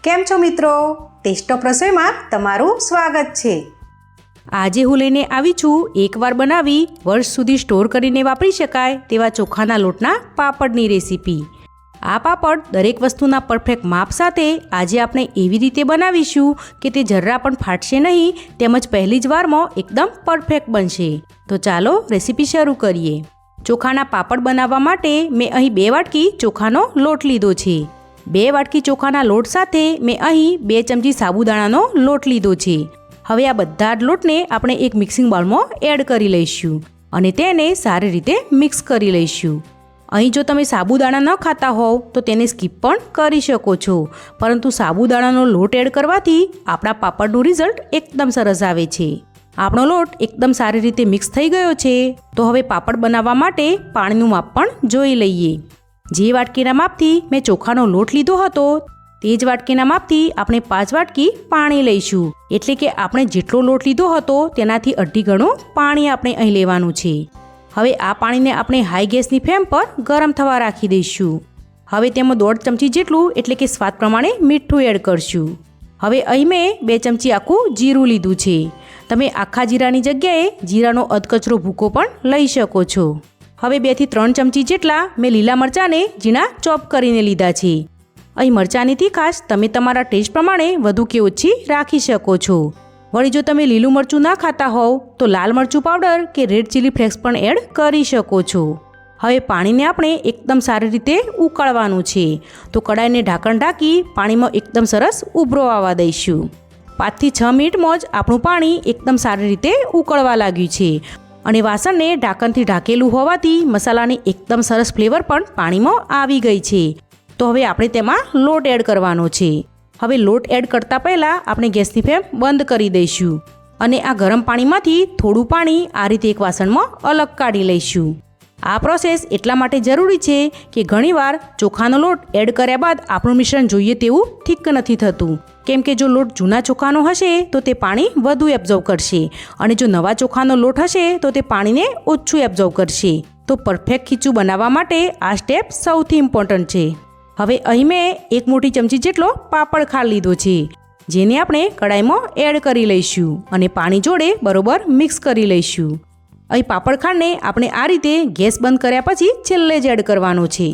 કેમ છો મિત્રો? ટેસ્ટ ઓફ રસોઈમાં તમારું સ્વાગત છે। આજે હું લઈને આવી છું એકવાર બનાવી વર્ષ સુધી સ્ટોર કરીને વાપરી શકાય તેવા ચોખાના લોટના પાપડની રેસીપી। આ પાપડ દરેક વસ્તુના પરફેક્ટ માપ સાથે આજે આપણે એવી રીતે બનાવીશું કે તે જરા પણ ફાટશે નહીં, તેમજ પહેલી જ વારમાં એકદમ પરફેક્ટ બનશે। તો ચાલો રેસીપી શરૂ કરીએ। ચોખાના પાપડ બનાવવા માટે મેં અહીં 2 વાટકી ચોખાનો લોટ લીધો છે। 2 વાટકી ચોખાના લોટ સાથે મેં અહીં 2 ચમચી સાબુદાણાનો લોટ લીધો છે। હવે આ બધા જ લોટને આપણે એક મિક્સિંગ બાઉલમાં એડ કરી લઈશું અને તેને સારી રીતે મિક્સ કરી લઈશું। અહીં જો તમે સાબુદાણા ન ખાતા હોવ તો તેને સ્કીપ પણ કરી શકો છો, પરંતુ સાબુદાણાનો લોટ એડ કરવાથી આપણા પાપડનું રિઝલ્ટ એકદમ સરસ આવે છે। આપણો લોટ એકદમ સારી રીતે મિક્સ થઈ ગયો છે, તો હવે પાપડ બનાવવા માટે પાણીનું માપ પણ જોઈ લઈએ। જે વાટકીના માપથી મેં ચોખાનો લોટ લીધો હતો તે જ વાટકીના માપથી આપણે 5 વાટકી પાણી લઈશું, એટલે કે આપણે જેટલો લોટ લીધો હતો તેનાથી અડધી ગણું પાણી આપણે અહીં લેવાનું છે। હવે આ પાણીને આપણે હાઈ ગેસની ફ્લેમ પર ગરમ થવા રાખી દઈશું। હવે તેમાં 1.5 ચમચી જેટલું એટલે કે સ્વાદ પ્રમાણે મીઠું એડ કરશું। હવે અહીં મેં 2 ચમચી આખું જીરું લીધું છે। તમે આખા જીરાની જગ્યાએ જીરાનો અધકચરો ભૂકો પણ લઈ શકો છો। હવે 2 થી 3 ચમચી જેટલા મેં લીલા મરચાંને ઝીણા ચોપ કરીને લીધા છે। અહીં મરચાંની તીખાશ તમે તમારા ટેસ્ટ પ્રમાણે વધુ કે ઓછી રાખી શકો છો। વળી જો તમે લીલું મરચું ના ખાતા હોવ તો લાલ મરચું પાવડર કે રેડ ચીલી ફ્લેક્સ પણ એડ કરી શકો છો। હવે પાણીને આપણે એકદમ સારી રીતે ઉકાળવાનું છે, તો કડાઈને ઢાંકણ ઢાંકી પાણીમાં એકદમ સરસ ઉભરો આવવા દઈશું। 5 થી 6 મિનિટમાં જ આપણું પાણી એકદમ સારી રીતે ઉકળવા લાગ્યું છે અને વાસણને ઢાંકણથી ઢાંકેલું હોવાથી મસાલાની એકદમ સરસ ફ્લેવર પણ પાણીમાં આવી ગઈ છે। તો હવે આપણે તેમાં લોટ એડ કરવાનો છે। હવે લોટ એડ કરતાં પહેલાં આપણે ગેસની ફ્લેમ બંધ કરી દઈશું અને આ ગરમ પાણીમાંથી થોડું પાણી આ રીતે એક વાસણમાં અલગ કાઢી લઈશું। આ પ્રોસેસ એટલા માટે જરૂરી છે કે ઘણીવાર ચોખાનો લોટ એડ કર્યા બાદ આપણું મિશ્રણ જોઈએ તેવું ઠીક નથી થતું, કેમ કે જો લોટ જૂના ચોખાનો હશે તો તે પાણી વધુ એબ્ઝોર્બ કરશે અને જો નવા ચોખાનો લોટ હશે તો તે પાણીને ઓછું એબ્ઝોર્બ કરશે। તો પરફેક્ટ ખીચું બનાવવા માટે આ સ્ટેપ સૌથી ઇમ્પોર્ટન્ટ છે। હવે અહીં મેં 1 મોટી ચમચી જેટલો પાપડ ખાંડ લીધો છે, જેને આપણે કડાઈમાં એડ કરી લઈશું અને પાણી જોડે બરોબર મિક્સ કરી લઈશું। અહીં પાપડ ખાંડને આપણે આ રીતે ગેસ બંધ કર્યા પછી છેલ્લે જ એડ કરવાનો છે।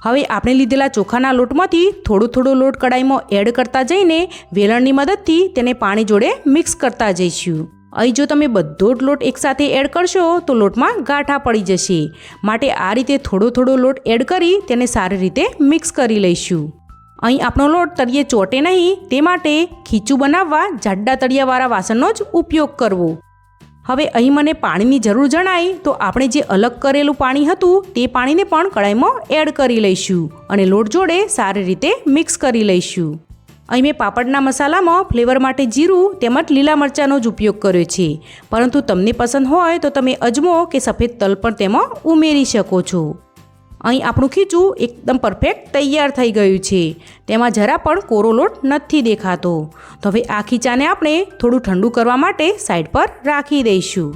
હવે આપણે લીધેલા ચોખાના લોટમાંથી થોડો લોટ કડાઈમાં એડ કરતા જઈને વેલણની મદદથી તેને પાણી જોડે મિક્સ કરતા જઈશું। અહીં જો તમે બધો જ લોટ એકસાથે એડ કરશો તો લોટમાં ગાંઠા પડી જશે, માટે આ રીતે થોડો લોટ એડ કરી તેને સારી રીતે મિક્સ કરી લઈશું। અહીં આપણો લોટ તળિયે ચોટે નહીં તે માટે ખીચું બનાવવા જાડા તળિયાવાળા વાસણનો જ ઉપયોગ કરવો। હવે અહીં મને પાણીની જરૂર જણાય તો આપણે જે અલગ કરેલું પાણી હતું તે પાણીને પણ કડાઈમાં એડ કરી લઈશું અને લોટ જોડે સારી રીતે મિક્સ કરી લઈશું। અહીં મેં પાપડના મસાલામાં ફ્લેવર માટે જીરું તેમજ લીલા મરચાંનો જ ઉપયોગ કર્યો છે, પરંતુ તમને પસંદ હોય તો તમે અજમો કે સફેદ તલ પણ તેમાં ઉમેરી શકો છો। અહીં આપણું ખીચું એકદમ પરફેક્ટ તૈયાર થઈ ગયું છે, તેમાં જરા પણ કોરો લોટ નથી દેખાતો। તો હવે આ ખીચાને આપણે થોડું ઠંડુ કરવા માટે સાઈડ પર રાખી દઈશું।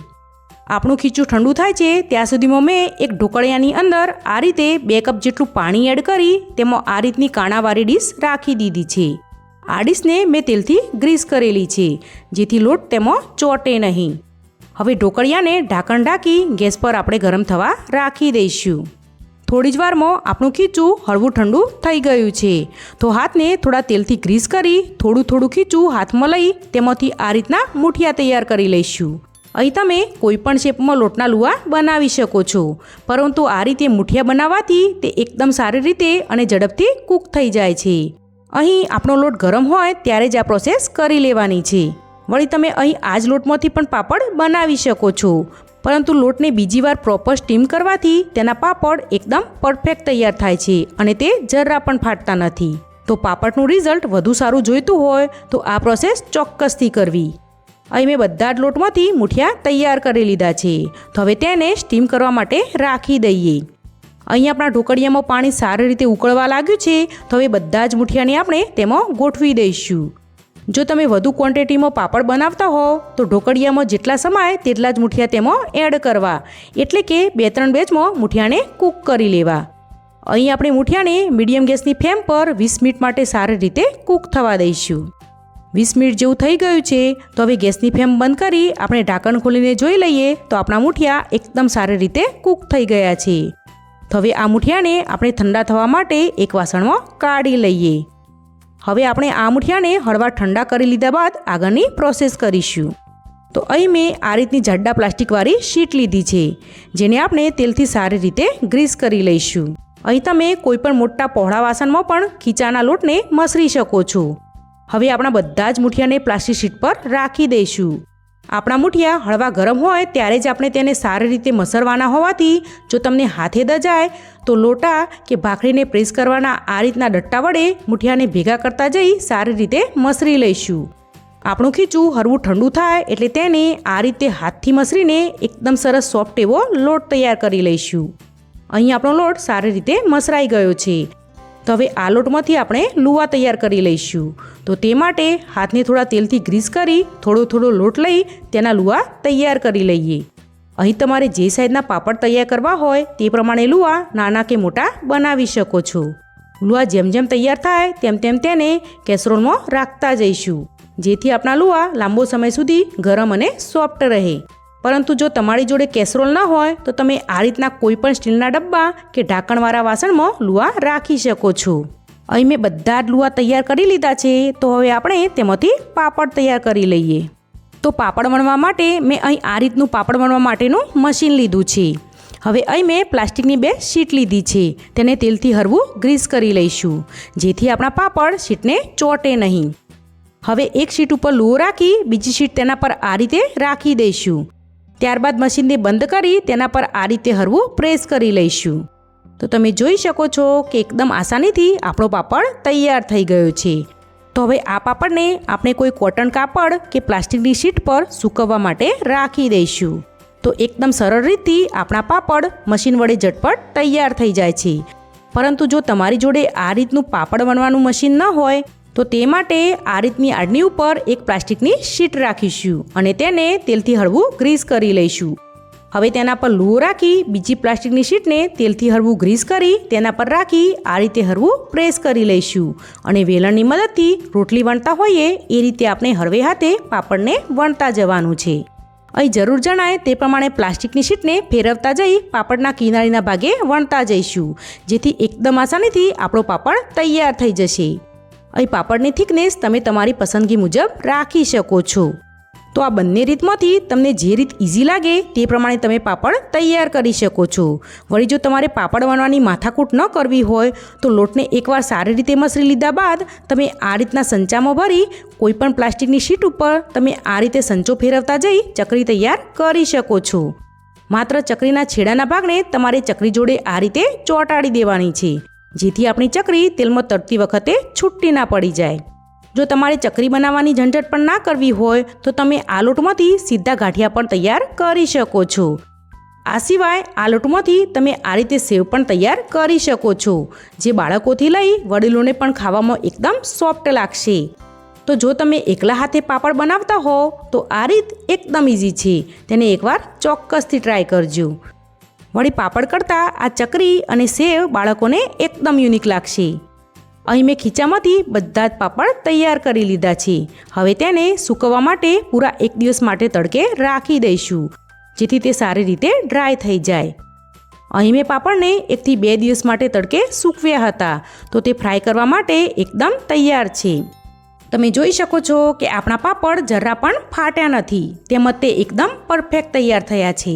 આપણું ખીચું ઠંડુ થાય છે ત્યાં સુધીમાં મેં એક ઢોકળિયાની અંદર આ રીતે 2 કપ જેટલું પાણી એડ કરી તેમાં આ રીતની કાણાવાળી ડીશ રાખી દીધી છે। આ ડીશને મેં તેલથી ગ્રીસ કરેલી છે, જેથી લોટ તેમાં ચોટે નહીં। હવે ઢોકળિયાને ઢાંકણ ઢાંકી ગેસ પર આપણે ગરમ થવા રાખી દઈશું। થોડી જ વારમાં આપણું ખીચું હળવું ઠંડુ થઈ ગયું છે, તો હાથને થોડા તેલથી ગ્રીસ કરી થોડું ખીચું હાથમાં લઈ તેમાંથી આ રીતના મૂઠિયા તૈયાર કરી લઈશું। અહીં તમે કોઈપણ શેપમાં લોટના લુવા બનાવી શકો છો, પરંતુ આ રીતે મૂઠિયા બનાવવાથી તે એકદમ સારી રીતે અને ઝડપથી કૂક થઈ જાય છે। અહીં આપણો લોટ ગરમ હોય ત્યારે જ આ પ્રોસેસ કરી લેવાની છે। વળી તમે અહીં આ જ લોટમાંથી પણ પાપડ બનાવી શકો છો, પરંતુ લોટને બીજી વાર પ્રોપર સ્ટીમ કરવાથી તેના પાપડ એકદમ પરફેક્ટ તૈયાર થાય છે અને તે જરા પણ ફાટતા નથી। તો પાપડનું રિઝલ્ટ વધુ સારું જોઈતું હોય તો આ પ્રોસેસ ચોક્કસથી કરવી। અહીં મેં બધા જ લોટમાંથી મૂઠિયા તૈયાર કરી લીધા છે, તો હવે તેને સ્ટીમ કરવા માટે રાખી દઈએ। અહીં આપણા ઢોકળિયામાં પાણી સારી રીતે ઉકળવા લાગ્યું છે, તો હવે બધા જ મૂઠિયાને આપણે તેમાં ગોઠવી દઈશું। જો તમે વધુ ક્વોન્ટિટીમાં પાપડ બનાવતા હોવ તો ઢોકળિયામાં જેટલા સમાય તેટલા જ મૂઠિયા તેમાં એડ કરવા, એટલે કે 2-3 બેચમાં મૂઠિયાને કૂક કરી લેવા। અહીં આપણે મૂઠિયાને મીડિયમ ગેસની ફ્લેમ પર 20 મિનિટ માટે સારી રીતે કૂક થવા દઈશું. 20 મિનિટ જેવું થઈ ગયું છે તો હવે ગેસની ફ્લેમ બંધ કરી આપણે ઢાંકણ ખોલીને જોઈ લઈએ તો આપણા મૂઠિયા એકદમ સારી રીતે કૂક થઈ ગયા છે. તો હવે આ મૂઠિયાને આપણે ઠંડા થવા માટે એક વાસણમાં કાઢી લઈએ. હવે આપણે આ મૂઠિયાને હળવા ઠંડા કરી લીધા બાદ આગળની પ્રોસેસ કરીશું. તો અહીં મેં આ રીતની જાડા પ્લાસ્ટિકવાળી શીટ લીધી છે, જેને આપણે તેલથી સારી રીતે ગ્રીસ કરી લઈશું. અહીં તમે કોઈપણ મોટા પહોળા વાસણમાં પણ ખીચાના લોટને મસળી શકો છો. હવે આપણા બધા જ મૂઠિયાને પ્લાસ્ટિક શીટ પર રાખી દઈશું. આપણા મૂઠિયા હળવા ગરમ હોય ત્યારે જ આપણે તેને સારી રીતે મસળવાના હોવાથી જો તમને હાથે દજાય તો લોટા કે ભાખરીને પ્રેસ કરવાના આ રીતના ડટ્ટા વડે મૂઠિયાને ભેગા કરતા જઈ સારી રીતે મસળી લઈશું. આપણું ખીચું હળવું ઠંડુ થાય એટલે તેને આ રીતે હાથથી મસળીને એકદમ સરસ સોફ્ટ એવો લોટ તૈયાર કરી લઈશું. અહીં આપણો લોટ સારી રીતે મસળાઈ ગયો છે. તો હવે આ લોટમાંથી આપણે લુવા તૈયાર કરી લઈશું. તો તે માટે હાથને થોડા તેલથી ગ્રીસ કરી થોડો લોટ લઈ તેના લુવા તૈયાર કરી લઈએ. અહીં તમારે જે સાઈઝના પાપડ તૈયાર કરવા હોય તે પ્રમાણે લુવા નાના કે મોટા બનાવી શકો છો. લુવા જેમ જેમ તૈયાર થાય તેમ તેને કેસરોલમાં રાખતા જઈશું, જેથી આપણા લુવા લાંબો સમય સુધી ગરમ અને સોફ્ટ રહે. પરંતુ જો તમારી જોડે કેસરોલ ન હોય તો તમે આ રીતના કોઈ પણ સ્ટીલના ડબ્બા કે ઢાંકણવાળા વાસણમાં લુવા રાખી શકો છો. અહીં મેં બધા જ લુવા તૈયાર કરી લીધા છે. તો હવે આપણે તેમાંથી પાપડ તૈયાર કરી લઈએ. તો પાપડ વણવા માટે મેં અહીં આ રીતનું પાપડ વણવા માટેનું મશીન લીધું છે. હવે અહીં મેં પ્લાસ્ટિકની 2 શીટ લીધી છે, તેને તેલથી હળવું ગ્રીસ કરી લઈશું, જેથી આપણા પાપડ શીટને ચોંટે નહીં. હવે એક શીટ ઉપર લુવો રાખી બીજી શીટ તેના પર આ રીતે રાખી દઈશું. ત્યારબાદ મશીનને બંધ કરી તેના પર આ રીતે હળવું પ્રેસ કરી લઈશું. તો તમે જોઈ શકો છો કે એકદમ આસાનીથી આપણો પાપડ તૈયાર થઈ ગયો છે. તો હવે આ પાપડને આપણે કોઈ કોટન કાપડ કે પ્લાસ્ટિકની શીટ પર સૂકવવા માટે રાખી દઈશું. તો એકદમ સરળ રીતથી આપણા પાપડ મશીન વડે ઝટપટ તૈયાર થઈ જાય છે. પરંતુ જો તમારી જોડે આ રીતનું પાપડ વણવાનું મશીન ન હોય તો તે માટે આ રીતની આડની ઉપર એક પ્લાસ્ટિકની શીટ રાખીશું અને તેને તેલથી હળવું ગ્રીસ કરી લઈશું. હવે તેના પર લુવો રાખી બીજી પ્લાસ્ટિકની શીટને તેલથી હળવું ગ્રીસ કરી તેના પર રાખી આ રીતે હળવું પ્રેસ કરી લઈશું અને વેલણની મદદથી રોટલી વણતા હોઈએ એ રીતે આપણે હળવે હાથે પાપડને વણતા જવાનું છે. અહીં જરૂર જણાય તે પ્રમાણે પ્લાસ્ટિકની શીટને ફેરવતા જઈ પાપડના કિનારીના ભાગે વણતા જઈશું, જેથી એકદમ આસાનીથી આપણો પાપડ તૈયાર થઈ જશે. અહીં પાપડની થિકનેસ તમે તમારી પસંદગી મુજબ રાખી શકો છો. તો આ બંને રીતમાંથી તમને જે રીત ઇઝી લાગે તે પ્રમાણે તમે પાપડ તૈયાર કરી શકો છો. વળી જો તમારે પાપડ વણવાની માથાકૂટ ન કરવી હોય તો લોટને એકવાર સારી રીતે મસળી લીધા બાદ તમે આ રીતના સંચામાં ભરી કોઈપણ પ્લાસ્ટિકની શીટ ઉપર તમે આ રીતે સંચો ફેરવતા જઈ ચકરી તૈયાર કરી શકો છો. માત્ર ચકરીના છેડાના ભાગને તમારે ચકરી જોડે આ રીતે ચોંટાડી દેવાની છે, જેથી આપણી ચકરી તેલમાં તળતી વખતે છૂટી ના પડી જાય. જો તમારે ચકરી બનાવવાની ઝંઝટ પણ ના કરવી હોય તો તમે આ લોટમાંથી સીધા ગાંઠિયા પણ તૈયાર કરી શકો છો. આ સિવાય આ લોટમાંથી તમે આ રીતે સેવ પણ તૈયાર કરી શકો છો, જે બાળકોથી લઈ વડીલોને પણ ખાવામાં એકદમ સોફ્ટ લાગશે. તો જો તમે એકલા હાથે પાપડ બનાવતા હો તો આ રીત એકદમ ઇઝી છે, તેને એકવાર ચોક્કસથી ટ્રાય કરજો. વળી પાપડ કરતાં આ ચકરી અને સેવ બાળકોને એકદમ યુનિક લાગશે. અહીં મેં ખીચામાંથી બધા જ પાપડ તૈયાર કરી લીધા છે. હવે તેને સૂકવવા માટે પૂરા 1 દિવસ માટે તડકે રાખી દઈશું, જેથી તે સારી રીતે ડ્રાય થઈ જાય. અહીં મેં પાપડને 1 થી 2 દિવસ માટે તડકે સૂકવ્યા હતા, તો તે ફ્રાય કરવા માટે એકદમ તૈયાર છે. તમે જોઈ શકો છો કે આપણા પાપડ જરા પણ ફાટ્યા નથી, તેમજ તે એકદમ પરફેક્ટ તૈયાર થયા છે.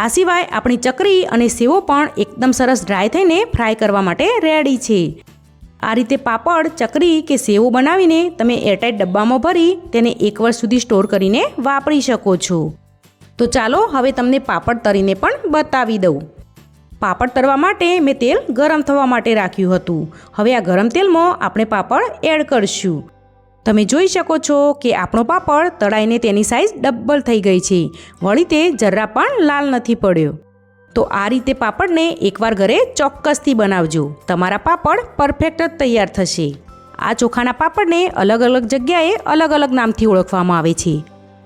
આ સિવાય આપણી ચકરી અને સેવો પણ એકદમ સરસ ડ્રાય થઈને ફ્રાય કરવા માટે રેડી છે. આ રીતે પાપડ, ચકરી કે સેવો બનાવીને તમે એરટાઇટ ડબ્બામાં ભરી તેને 1 વર્ષ સુધી સ્ટોર કરીને વાપરી શકો છો. તો ચાલો હવે તમને પાપડ તળીને પણ બતાવી દઉં. પાપડ તળવા માટે મેં તેલ ગરમ થવા માટે રાખ્યું હતું. હવે આ ગરમ તેલમાં આપણે પાપડ એડ કરશું. તમે જોઈ શકો છો કે આપણો પાપડ તળાઈને તેની સાઈઝ ડબલ થઈ ગઈ છે, વળી તે જરા પણ લાલ નથી પડ્યો. તો આ રીતે પાપડને એકવાર ઘરે ચોક્કસથી બનાવજો, તમારા પાપડ પરફેક્ટ જ તૈયાર થશે. આ ચોખાના પાપડને અલગ અલગ જગ્યાએ અલગ અલગ નામથી ઓળખવામાં આવે છે.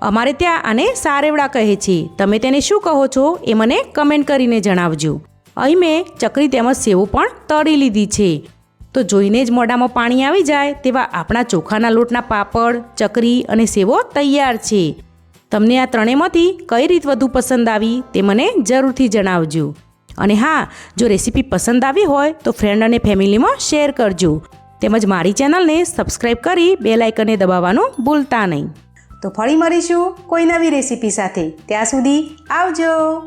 અમારે ત્યાં આને સારેવડા કહે છે. તમે તેને શું કહો છો એ મને કમેન્ટ કરીને જણાવજો. અહીં મેં ચકરી તેમજ સેવો પણ તળી લીધી છે. તો જોઈને જ મોઢામાં પાણી આવી જાય તેવા આપણા ચોખાના લોટના પાપડ, ચકરી અને સેવો તૈયાર છે. તમને આ ત્રણેયમાંથી કઈ રીત વધુ પસંદ આવી તે મને જરૂરથી જણાવજો. અને હા, જો રેસીપી પસંદ આવી હોય તો ફ્રેન્ડ અને ફેમિલીમાં શેર કરજો. તેમજ મારી ચેનલને સબસ્ક્રાઈબ કરી બેલ આઇકનને દબાવવાનું ભૂલતા નહીં. તો ફરી મળીશું કોઈ નવી રેસીપી સાથે. ત્યાં સુધી આવજો.